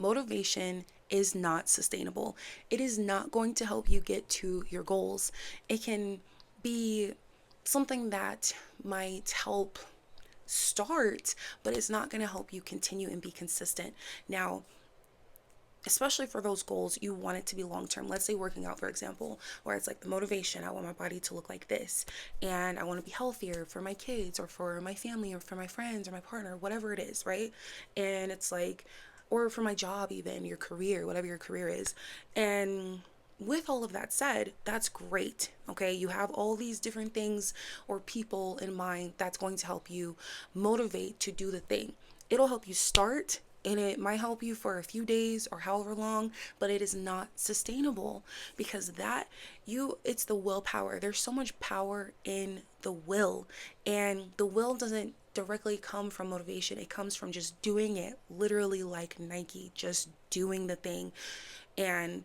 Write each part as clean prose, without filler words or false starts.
motivation is not sustainable. It is not going to help you get to your goals. It can be something that might help start, but it's not going to help you continue and be consistent. Now, especially for those goals, you want it to be long term. Let's say working out, for example, where it's like the motivation, I want my body to look like this, and I want to be healthier for my kids or for my family or for my friends or my partner, whatever it is, right? And it's like, or for my job, even your career, whatever your career is. And with all of that said, that's great. Okay, you have all these different things or people in mind that's going to help you motivate to do the thing. It'll help you start, and it might help you for a few days or however long, but it is not sustainable, because that it's the willpower. There's so much power in the will, and the will doesn't directly come from motivation. It comes from just doing it, literally like Nike, just doing the thing. And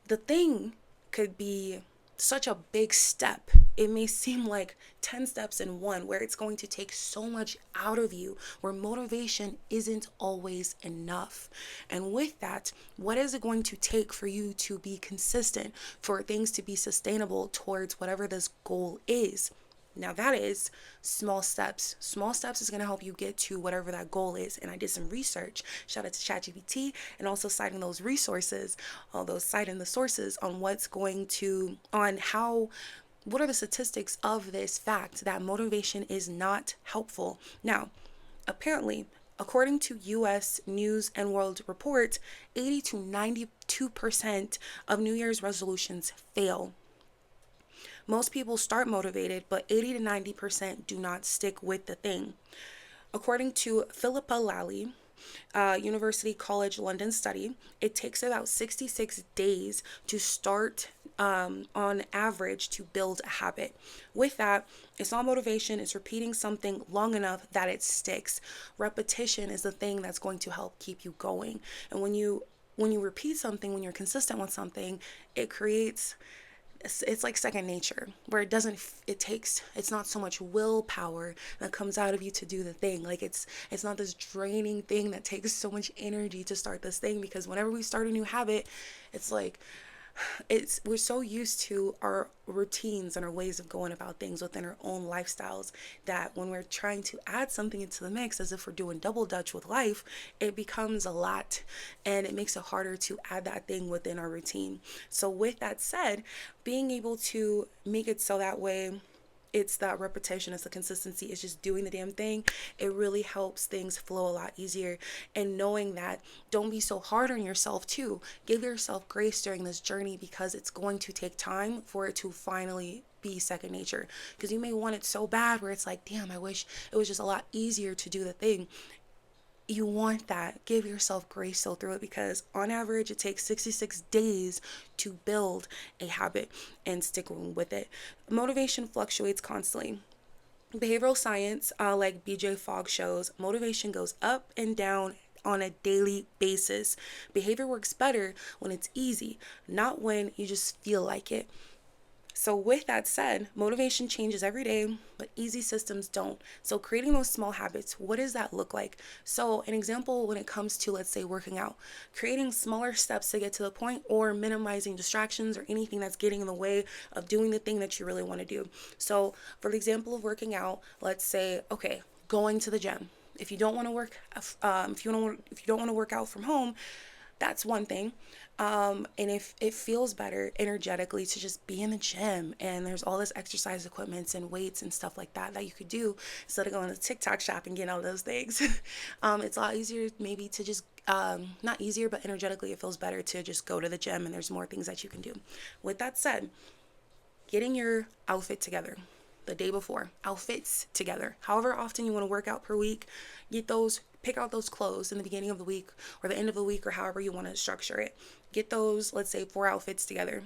the thing could be such a big step. It may seem like 10 steps in one, where it's going to take so much out of you, where motivation isn't always enough. And with that, what is it going to take for you to be consistent, for things to be sustainable towards whatever this goal is? Now that is small steps. Small steps is going to help you get to whatever that goal is. And I did some research, shout out to ChatGPT, and also citing those resources, citing the sources on what are the statistics of this fact that motivation is not helpful. Now, apparently, according to US News and World Report, 80 to 92% of New Year's resolutions fail. Most people start motivated, but 80 to 90% do not stick with the thing. According to Philippa Lally, University College London study, it takes about 66 days to start, on average, to build a habit. With that, it's not motivation, it's repeating something long enough that it sticks. Repetition is the thing that's going to help keep you going. And when you repeat something, when you're consistent with something, it's like second nature, where it's not so much willpower that comes out of you to do the thing. Like it's not this draining thing that takes so much energy to start this thing, because whenever we start a new habit, it's like we're so used to our routines and our ways of going about things within our own lifestyles, that when we're trying to add something into the mix, as if we're doing double dutch with life, it becomes a lot, and it makes it harder to add that thing within our routine. So with that said, being able to make it so that way, it's that repetition, it's the consistency, it's just doing the damn thing. It really helps things flow a lot easier. And knowing that, don't be so hard on yourself too. Give yourself grace during this journey, because it's going to take time for it to finally be second nature. Because you may want it so bad where it's like, damn, I wish it was just a lot easier to do the thing. You want that. Give yourself grace so through it, because on average it takes 66 days to build a habit and stick with it. Motivation fluctuates constantly. Behavioral science, like BJ Fogg shows, motivation goes up and down on a daily basis. Behavior works better when it's easy, not when you just feel like it. So with that said, motivation changes every day, but easy systems don't. So creating those small habits, what does that look like? So an example when it comes to, let's say, working out, creating smaller steps to get to the point, or minimizing distractions or anything that's getting in the way of doing the thing that you really want to do. So for the example of working out, let's say, okay, going to the gym. If you don't want to if you don't want to work out from home, that's one thing. And if it feels better energetically to just be in the gym, and there's all this exercise equipments and weights and stuff like that you could do instead of going to the TikTok shop and getting all those things. It's a lot easier maybe to just, not easier, but energetically it feels better to just go to the gym, and there's more things that you can do. With that said, getting your outfit together the day before, outfits together, however often you want to work out per week, pick out those clothes in the beginning of the week or the end of the week, or however you want to structure it. Get those, let's say, 4 outfits together.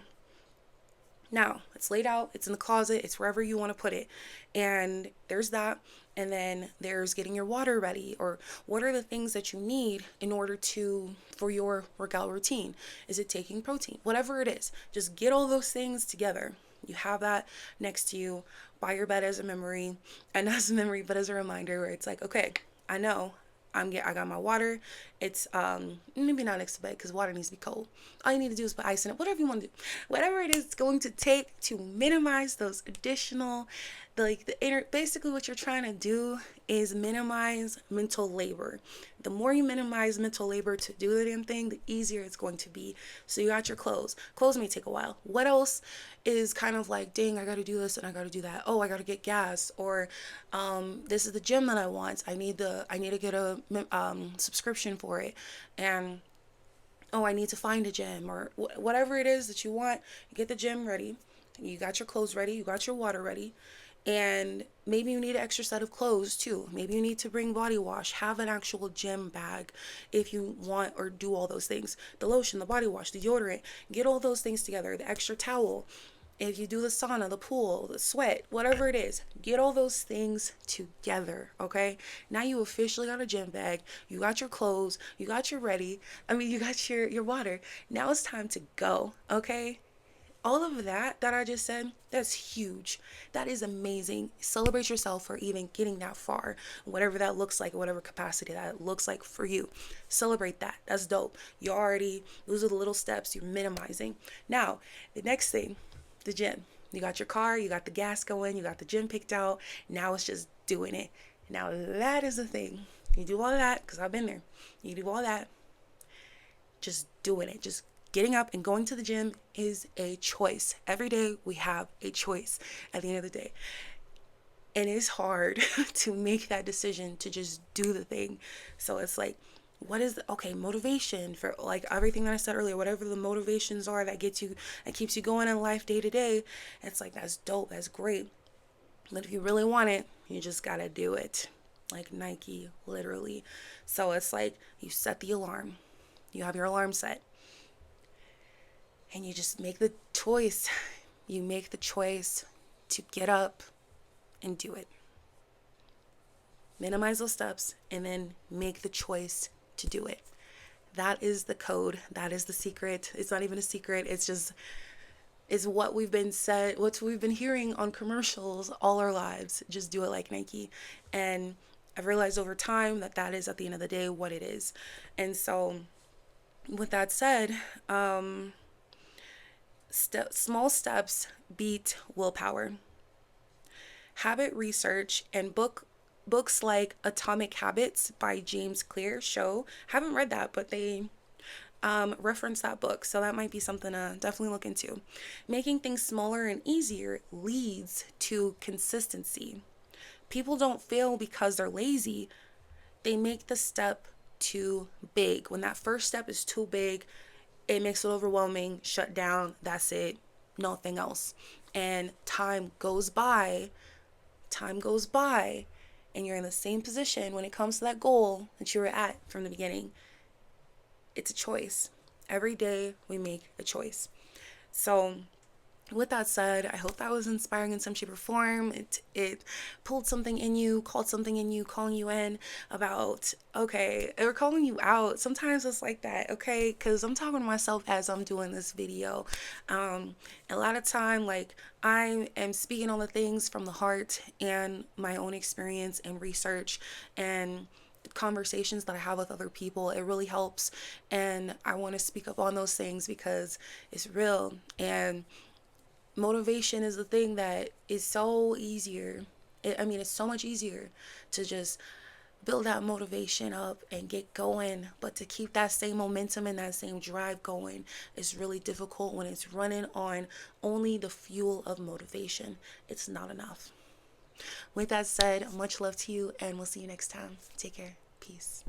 Now it's laid out, it's in the closet, it's wherever you want to put it. And there's that. And then there's getting your water ready, or what are the things that you need in order for your workout routine? Is it taking protein? Whatever it is, just get all those things together. You have that next to you by your bed as a memory, and not as a memory, but as a reminder, where it's like, okay, I know I got my water It's maybe not next to bed because water needs to be cold. All you need to do is put ice in it. Whatever you want to do, whatever it is it's going to take to minimize those additional, like the inner. Basically, what you're trying to do is minimize mental labor. The more you minimize mental labor to do the damn thing, the easier it's going to be. So you got your clothes. Clothes may take a while. What else is kind of like, dang, I got to do this and I got to do that. Oh, I got to get gas, or this is the gym that I want. I need to get a subscription for it, and oh, I need to find a gym, or whatever it is that you want. You get the gym ready. You got your clothes ready. You got your water ready. And maybe you need an extra set of clothes too. Maybe you need to bring body wash. Have an actual gym bag if you want, or do all those things. The lotion, the body wash, the deodorant. Get all those things together. The extra towel. If you do the sauna, the pool, the sweat, whatever it is, get all those things together, okay? Now you officially got a gym bag. You got your clothes. You got your ready. You got your water. Now it's time to go, okay? All of that I just said, that's huge. That is amazing. Celebrate yourself for even getting that far, whatever that looks like, whatever capacity that looks like for you. Celebrate that. That's dope. Those are the little steps you're minimizing. Now, the next thing, the gym. You got your car, you got the gas going, you got the gym picked out. Now it's just doing it. Now that is the thing. You do all that, because I've been there. You do all that, just doing it. Just getting up and going to the gym is a choice. Every day we have a choice at the end of the day. And it's hard to make that decision to just do the thing. So it's like, motivation for like everything that I said earlier, whatever the motivations are that keeps you going in life day to day. It's like, that's dope. That's great. But if you really want it, you just got to do it. Like Nike, literally. So it's like, you set the alarm. You have your alarm set. And you just make the choice. You make the choice to get up and do it. Minimize those steps and then make the choice to do it. That is the code. That is the secret. It's not even a secret. It's what we've been hearing on commercials all our lives. Just do it like Nike. And I've realized over time that is at the end of the day what it is. And so with that said, small steps beat willpower. Habit research and books like Atomic Habits by James Clear haven't read that, but they reference that book, so that might be something to definitely look into. Making things smaller and easier leads to consistency. People don't fail because they're lazy. They make the step too big. When that first step is too big, it makes it overwhelming, shut down, that's it, nothing else. And time goes by, and you're in the same position when it comes to that goal that you were at from the beginning. It's a choice. Every day we make a choice. So with that said, I hope that was inspiring in some shape or form. It pulled something in you, called something in you, calling you in about, okay, or calling you out. Sometimes it's like that, okay? Because I'm talking to myself as I'm doing this video. A lot of time, like, I am speaking on the things from the heart and my own experience and research and conversations that I have with other people. It really helps. And I want to speak up on those things because it's real. And motivation is the thing that is so easier. It's so much easier to just build that motivation up and get going, but to keep that same momentum and that same drive going is really difficult when it's running on only the fuel of motivation. It's not enough. With that said, much love to you, and we'll see you next time. Take care. Peace.